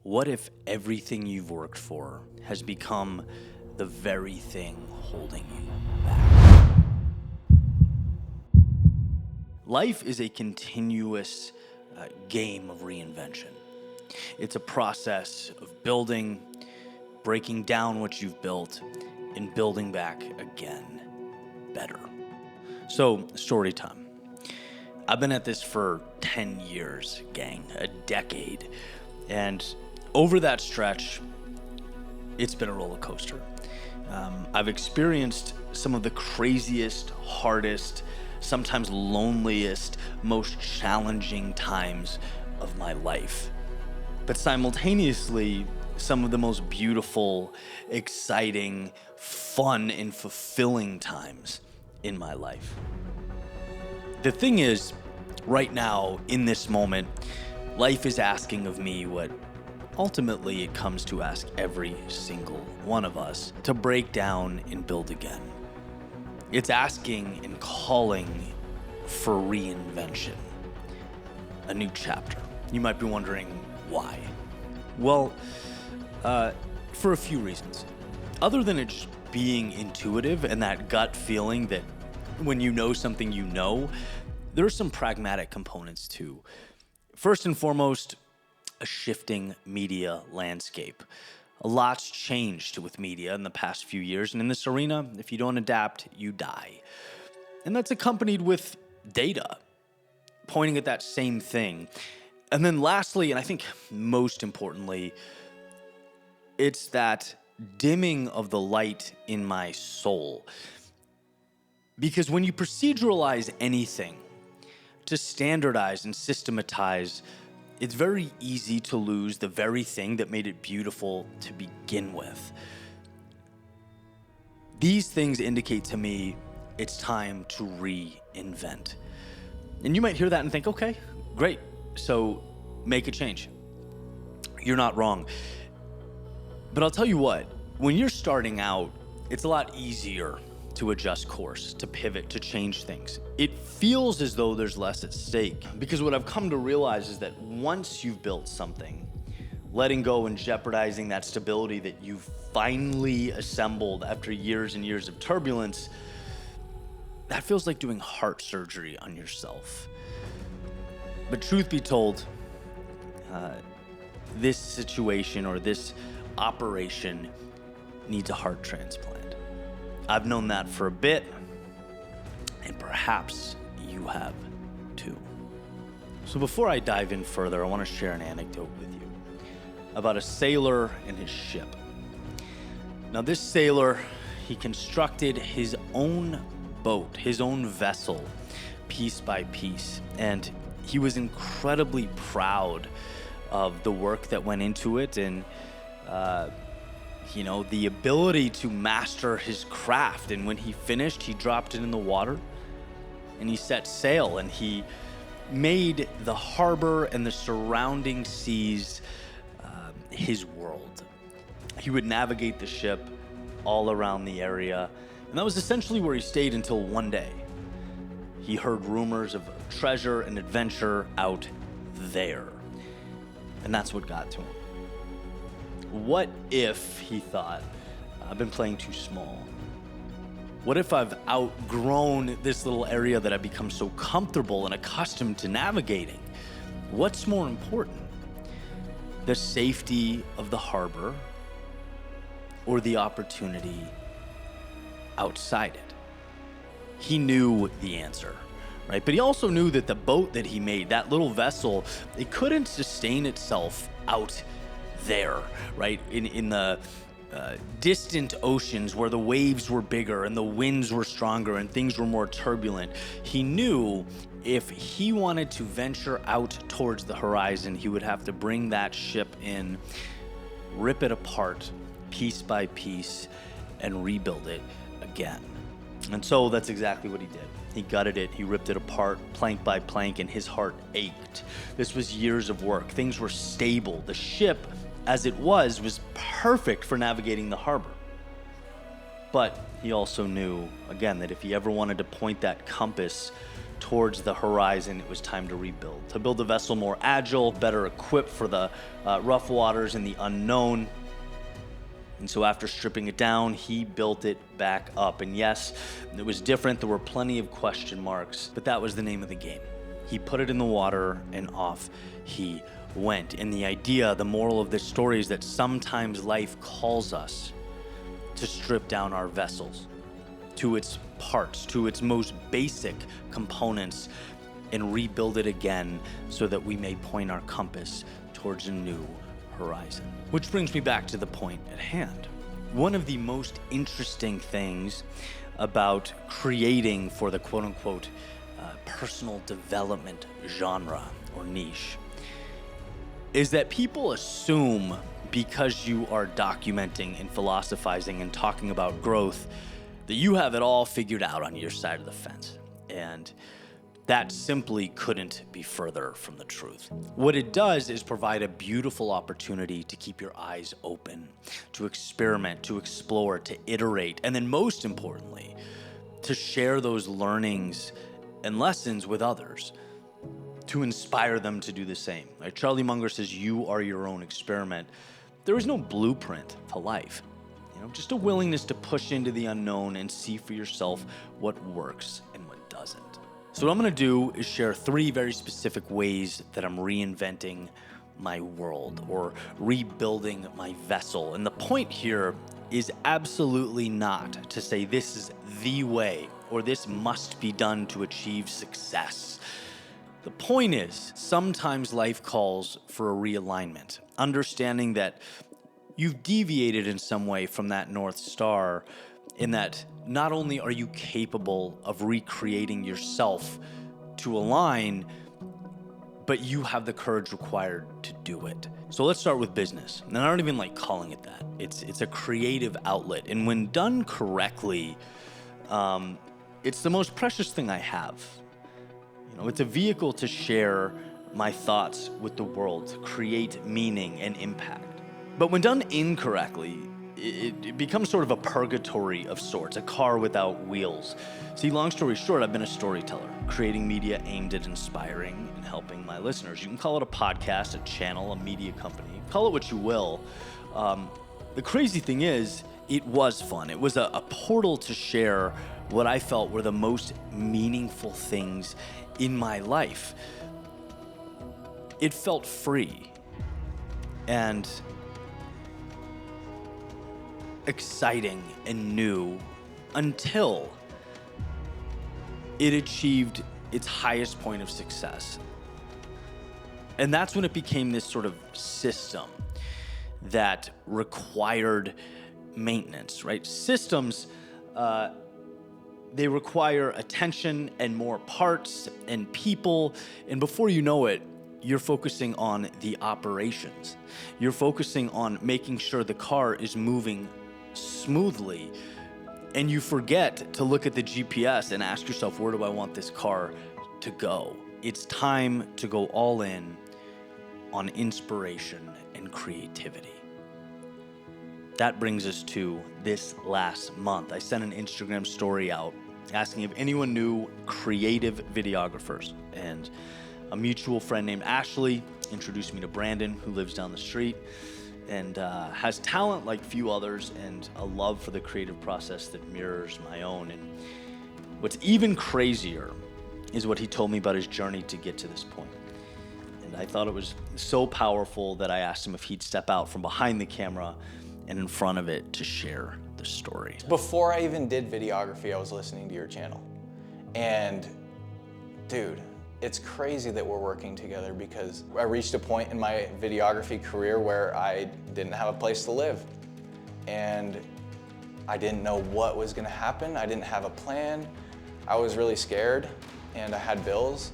What if everything you've worked for has become the very thing holding you back? Life is a continuous game of reinvention. It's a process of building, breaking down what you've built, and building back again better. So, story time. I've been at this for 10 years, gang, a decade. And over that stretch, it's been a roller coaster. I've experienced some of the craziest, hardest, sometimes loneliest, most challenging times of my life. But simultaneously, some of the most beautiful, exciting, fun, and fulfilling times in my life. The thing is, right now, in this moment, life is asking of me what ultimately it comes to ask every single one of us: to break down and build again. It's asking and calling for reinvention, a new chapter. You might be wondering why. Well, for a few reasons. Other than it just being intuitive and that gut feeling that when you know something you know, there are some pragmatic components too. First and foremost, a shifting media landscape. A lot's changed with media in the past few years, and in this arena, if you don't adapt, you die. And that's accompanied with data pointing at that same thing. And then lastly, and I think most importantly, it's that dimming of the light in my soul. Because when you proceduralize anything, to standardize and systematize, it's very easy to lose the very thing that made it beautiful to begin with. These things indicate to me it's time to reinvent. And you might hear that and think, okay, great, so make a change. You're not wrong. But I'll tell you what, when you're starting out, it's a lot easier to adjust course, to pivot, to change things. It feels as though there's less at stake, because what I've come to realize is that once you've built something, letting go and jeopardizing that stability that you've finally assembled after years and years of turbulence, that feels like doing heart surgery on yourself. But truth be told, this situation or this operation needs a heart transplant. I've known that for a bit, and perhaps you have too. So before I dive in further, I want to share an anecdote with you about a sailor and his ship. Now, this sailor, he constructed his own boat, his own vessel, piece by piece, and he was incredibly proud of the work that went into it, and the ability to master his craft. And when he finished, he dropped it in the water and he set sail, and he made the harbor and the surrounding seas his world. He would navigate the ship all around the area, and that was essentially where he stayed until one day he heard rumors of treasure and adventure out there. And that's what got to him. What if, he thought, I've been playing too small? What if I've outgrown this little area that I've become so comfortable and accustomed to navigating? What's more important? The safety of the harbor or the opportunity outside it? He knew the answer, right? But he also knew that the boat that he made, that little vessel, it couldn't sustain itself out there, right? In the distant oceans where the waves were bigger and the winds were stronger and things were more turbulent. He knew if he wanted to venture out towards the horizon, he would have to bring that ship in, rip it apart piece by piece, and rebuild it again. And so that's exactly what he did. He gutted it, he ripped it apart, plank by plank, and his heart ached. This was years of work. Things were stable. The ship, as it was perfect for navigating the harbor. But he also knew, again, that if he ever wanted to point that compass towards the horizon, it was time to rebuild, to build a vessel more agile, better equipped for the rough waters and the unknown. And so after stripping it down, he built it back up. And yes, it was different. There were plenty of question marks, but that was the name of the game. He put it in the water and off he went. And the idea, the moral of this story is that sometimes life calls us to strip down our vessels to its parts, to its most basic components, and rebuild it again so that we may point our compass towards a new horizon. Which brings me back to the point at hand. One of the most interesting things about creating for the quote-unquote personal development genre or niche is that people assume because you are documenting and philosophizing and talking about growth that you have it all figured out on your side of the fence. And that simply couldn't be further from the truth. What it does is provide a beautiful opportunity to keep your eyes open, to experiment, to explore, to iterate, and then most importantly, to share those learnings and lessons with others, to inspire them to do the same. Like Charlie Munger says, you are your own experiment. There is no blueprint to life. Just a willingness to push into the unknown and see for yourself what works and what doesn't. So what I'm gonna do is share 3 very specific ways that I'm reinventing my world or rebuilding my vessel. And the point here is absolutely not to say this is the way or this must be done to achieve success. The point is, sometimes life calls for a realignment, understanding that you've deviated in some way from that North Star, in that not only are you capable of recreating yourself to align, but you have the courage required to do it. So let's start with business. And I don't even like calling it that. It's a creative outlet. And when done correctly, it's the most precious thing I have. It's a vehicle to share my thoughts with the world, to create meaning and impact. But when done incorrectly, it becomes sort of a purgatory of sorts, a car without wheels. See, long story short, I've been a storyteller, creating media aimed at inspiring and helping my listeners. You can call it a podcast, a channel, a media company, call it what you will. The crazy thing is, it was fun. It was a portal to share what I felt were the most meaningful things in my life. It felt free and exciting and new until it achieved its highest point of success. And that's when it became this sort of system that required maintenance, right? Systems, they require attention and more parts and people. And before you know it, you're focusing on the operations. You're focusing on making sure the car is moving smoothly, and you forget to look at the GPS and ask yourself, where do I want this car to go? It's time to go all in on inspiration and creativity. That brings us to this last month. I sent an Instagram story out asking if anyone knew creative videographers, and a mutual friend named Ashley introduced me to Brandon, who lives down the street and has talent like few others and a love for the creative process that mirrors my own. And what's even crazier is what he told me about his journey to get to this point. And I thought it was so powerful that I asked him if he'd step out from behind the camera and in front of it to share the story. Before I even did videography, I was listening to your channel. And dude, it's crazy that we're working together because I reached a point in my videography career where I didn't have a place to live. And I didn't know what was gonna happen. I didn't have a plan. I was really scared and I had bills.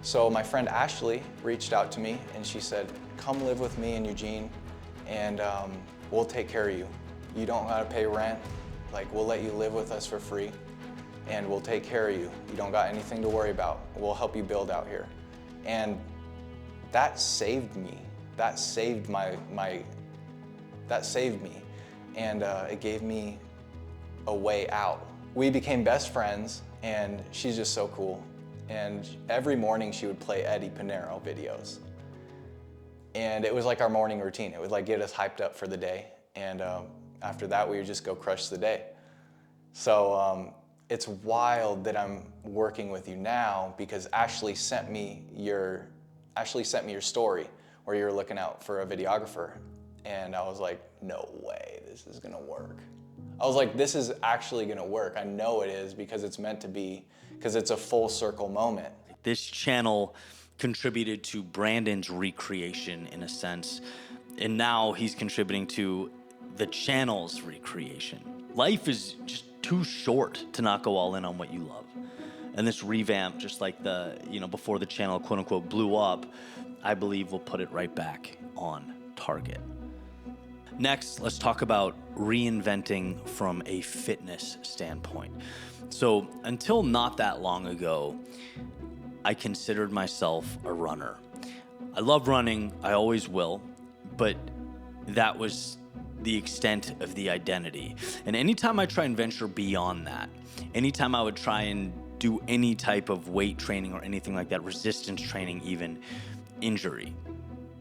So my friend Ashley reached out to me and she said, come live with me in Eugene and we'll take care of you. You don't gotta pay rent. Like, we'll let you live with us for free and we'll take care of you. You don't got anything to worry about. We'll help you build out here. And that saved me. That saved that saved me. And it gave me a way out. We became best friends and she's just so cool. and every morning she would play Eddie Pinero videos. And it was like our morning routine. It would like get us hyped up for the day. And after that, we would just go crush the day. So it's wild that I'm working with you now, because Ashley sent me your story where you were looking out for a videographer. And I was like, no way, this is gonna work. I was like, this is actually gonna work. I know it is, because it's meant to be, because it's a full circle moment. This channel contributed to Brandon's recreation in a sense, and now he's contributing to the channel's recreation. Life is just too short to not go all in on what you love. And this revamp, just like before the channel quote unquote blew up, I believe will put it right back on target. Next, let's talk about reinventing from a fitness standpoint. So until not that long ago, I considered myself a runner. I love running, I always will, but that was the extent of the identity. And anytime I try and venture beyond that, anytime I would try and do any type of weight training or anything like that, resistance training even, injury,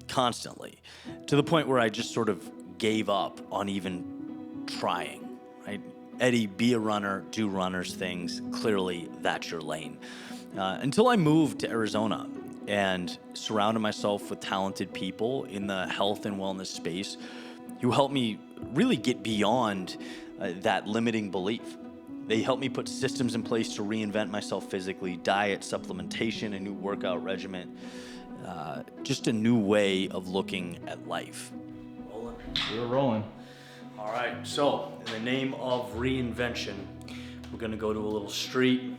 constantly, to the point where I just sort of gave up on even trying, right? Eddie, be a runner, do runners things, clearly that's your lane. Until I moved to Arizona and surrounded myself with talented people in the health and wellness space who helped me really get beyond that limiting belief. They helped me put systems in place to reinvent myself physically, diet, supplementation, a new workout regimen, just a new way of looking at life. Rolling? We're rolling. All right, so in the name of reinvention, we're gonna go to a little street,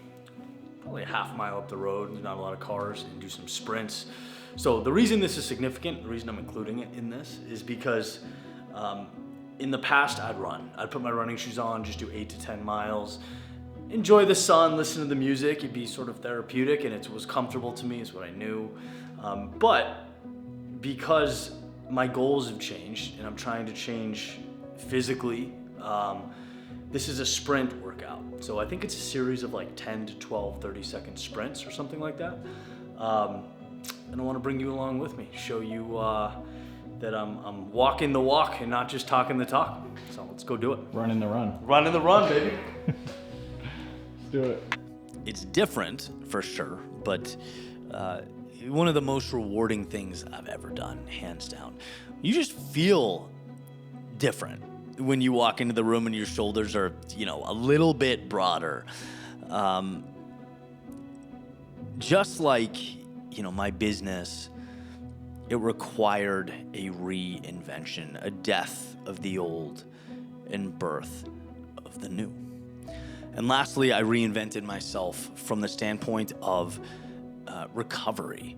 probably a half mile up the road, there's not a lot of cars, and do some sprints. So the reason this is significant, the reason I'm including it in this, is because in the past I'd run. I'd put my running shoes on, just do 8 to 10 miles, enjoy the sun, listen to the music. It'd be sort of therapeutic, and it was comfortable to me, it's what I knew. But because my goals have changed and I'm trying to change physically, this is a sprint workout. So I think it's a series of like 10 to 12, 30-second sprints or something like that. And I want to bring you along with me, show you that I'm walking the walk and not just talking the talk. So let's go do it. Running the run. Running the run, baby. Let's do it. It's different for sure, but one of the most rewarding things I've ever done, hands down. You just feel different when you walk into the room and your shoulders are, a little bit broader. Just like, my business, it required a reinvention, a death of the old and birth of the new. And lastly, I reinvented myself from the standpoint of recovery.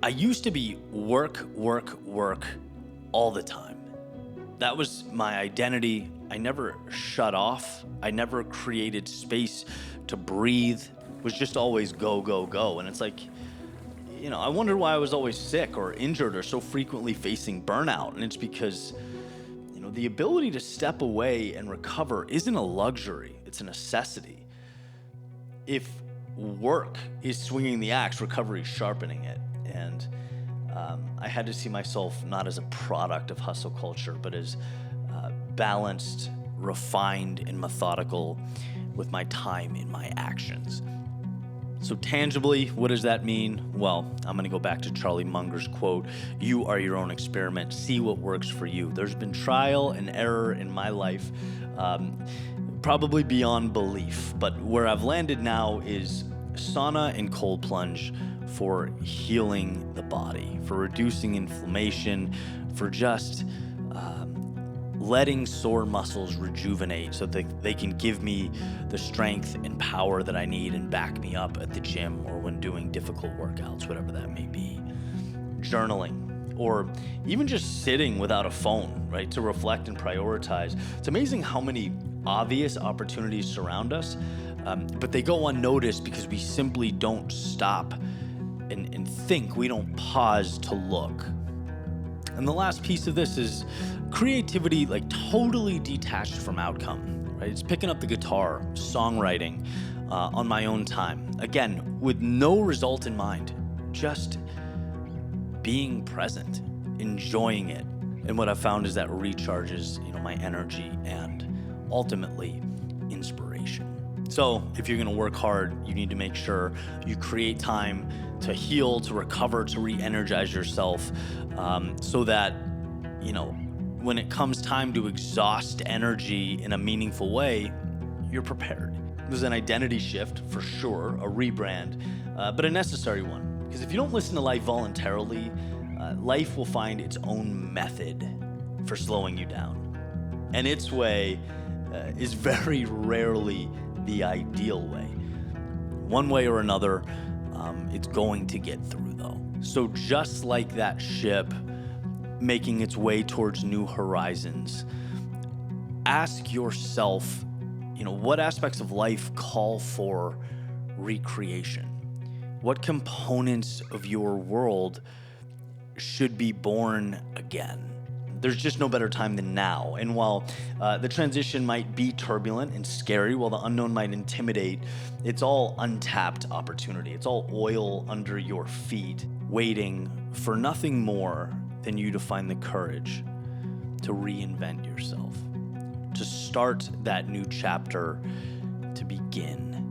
I used to be work all the time. That was my identity. I never shut off. I never created space to breathe. It was just always go, go, go. And it's like, I wondered why I was always sick or injured or so frequently facing burnout. And it's because, the ability to step away and recover isn't a luxury, it's a necessity. If work is swinging the axe, recovery is sharpening it. And I had to see myself not as a product of hustle culture, but as balanced, refined, and methodical with my time and my actions. So tangibly, what does that mean? Well, I'm gonna go back to Charlie Munger's quote, "You are your own experiment, see what works for you." There's been trial and error in my life, probably beyond belief, but where I've landed now is sauna and cold plunge for healing the body, for reducing inflammation, for just letting sore muscles rejuvenate so that they can give me the strength and power that I need and back me up at the gym or when doing difficult workouts, whatever that may be. Journaling, or even just sitting without a phone, right, to reflect and prioritize. It's amazing how many obvious opportunities surround us, but they go unnoticed because we simply don't stop and think. We don't pause to look. And the last piece of this is creativity, like totally detached from outcome, right? It's picking up the guitar, songwriting, on my own time. Again, with no result in mind, just being present, enjoying it. And what I've found is that recharges, my energy and ultimately inspiration. So if you're gonna work hard, you need to make sure you create time to heal, to recover, to re-energize yourself, so that, when it comes time to exhaust energy in a meaningful way, you're prepared. There's an identity shift for sure, a rebrand, but a necessary one. Because if you don't listen to life voluntarily, life will find its own method for slowing you down. And its way is very rarely the ideal way. One way or another, it's going to get through though. So just like that ship making its way towards new horizons, ask yourself, what aspects of life call for recreation? What components of your world should be born again? There's just no better time than now. And while the transition might be turbulent and scary, while the unknown might intimidate, it's all untapped opportunity. It's all oil under your feet, waiting for nothing more than you to find the courage to reinvent yourself, to start that new chapter, to begin